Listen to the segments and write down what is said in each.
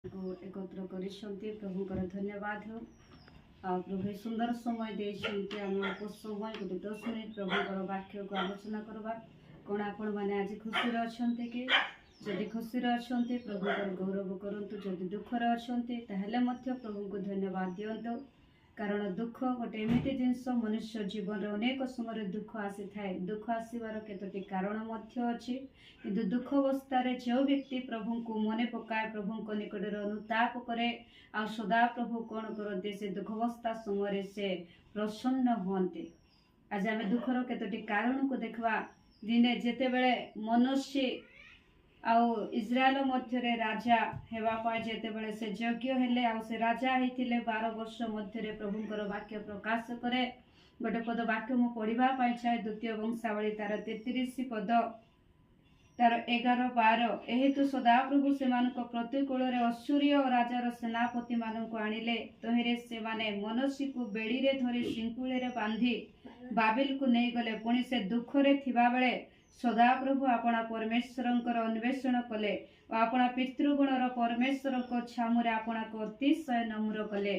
को एकत्र करिसेंती प्रभुकर धन्यवाद हो। प्रभु सुंदर समय देइसेंती आम समय गोटे 10 मिनिट प्रभुकर वाक्य को आलोचना करबा। कौन आपण माने आज खुशी अच्छे कि जदि खुशी अच्छे प्रभुकर गौरव करंतु, जदि दुखर अच्छे ताहले मध्य प्रभु को धन्यवाद दियंतु। कारण दुख गोटे एमती जिनस मनुष्य जीवन अनेक समय दुख आसी थाए। दुख आसबार केतोटी कारण अच्छी, किंतु दुख अवस्था जो व्यक्ति प्रभु को मन पकाए, प्रभु निकट अनुताप करे आ सदा प्रभु कौन करते से दुख अवस्था समय से प्रसन्न हुंते। आज आम दुखर केतोटी कारण को देखा। दिने जेते बेले मनुष्य आउ इज्राएल मध्य राजा हेवापाई जेते बेले से यज्ञ हेले आउ से राजा होते 12 वर्ष मध्य प्रभुंकर वाक्य प्रकाश करे। गोटे पद वाक्य मु पढ़ा चाहे, द्वितीय वंशावली तार 33 पद तार 11-12। एहेतु सदा प्रभु से प्रतिकूल असूर्य राजार सेनापति मानक आनिले। तहिरे से माने मनसी को बेड़ी रे धरी शिंकुले रे बांधी बाबिल को नहीं गले। पुणी से दुखरे थिबा बेले सदा प्रभु आपना परमेश्वरंकर अन्वेषण कले। आपना पितृगुणर परमेश्वर को छामुरे आपना को अतिशय नम्र कले।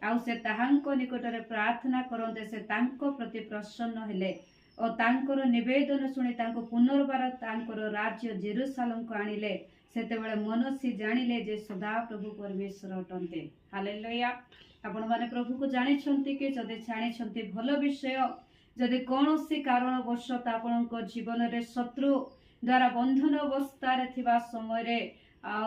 आउ से ताहांको निकटरे प्रार्थना करते से तांको प्रति प्रसन्न हेले और तांकर निवेदन शुणी तांको पुनर्बार तांकर राज्य जेरूसालेम को आनिले। सेतेबेले मनसी जानिले जे सदा प्रभु परमेश्वर अटंते। हालेलुया। आपण माने प्रभु को जानिछंती कि जदि जानिछंती भल विषय। जदि कौनसी कारणवश आपणक जीवन रे शत्रु द्वारा बंधन अवस्था थिबा समय रे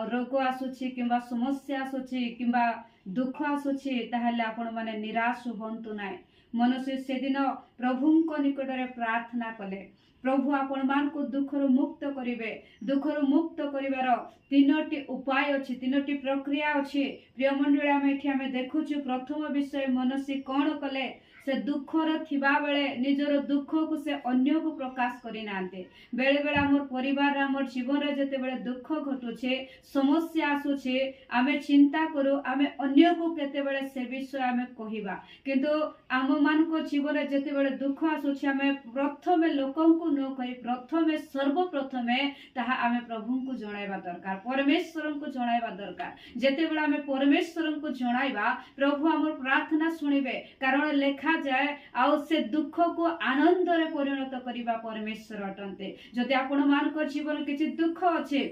रोग आसुछि किंबा समस्या आसुछि किंबा दुख आसुछि, ताहले आपण माने निराश हुंतु नाय। मनुष्य से दिन प्रभुंक निकटरे प्रार्थना कले, प्रभु आपण मान को दुखर मुक्त करिवे। दुखर मुक्त करिवार 3टी उपाय अछि, 3टी प्रक्रिया अछि। प्रिय मंडळी, आमे देखुछु प्रथम विषय मनुष्य कौन कले। से दुखर थिबा बेले निजर दुख को से अन्य को प्रकाश करि नांते। बेले बेले हमर परिवार हमर जीवन रे जते बेले दुख घटुछे, समस्या आसुछे, आमे चिंता करू आमे अन्य को केते बेले से विषय आमे कहिबा। किंतु आम मान को जीवन रे जते बेले दुख आसुछे आमे प्रथमे लोकन को न कहि प्रथमे सर्वप्रथमे ताहा आमे प्रभु को जणाइबा दरकार, परमेश्वर को जणाइबा दरकार। जते बेले आमे परमेश्वर को जणाइबा प्रभु हमर प्रार्थना सुनिबे। कारण लेखा जाए आउ से दुख को आनंद रे परिणत करिबा परमेश्वर अटंते। जदि आपण मान जीवन किछि दुख अछि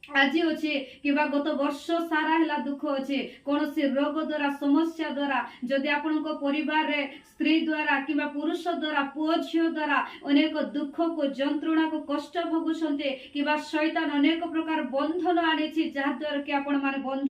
आज अच्छे कि गत वर्ष सारा है दुख अच्छे, कौन सी रोग द्वारा समस्या द्वारा जदि आपण परिवार रे स्त्री द्वारा कि पुरुष द्वारा पुओ झील द्वारा अनेक दुख को जंत्रणा को कष्ट भोगुंटे कि शैतान अनेक प्रकार बंधन आनी जहाद्वारा कि आपण माने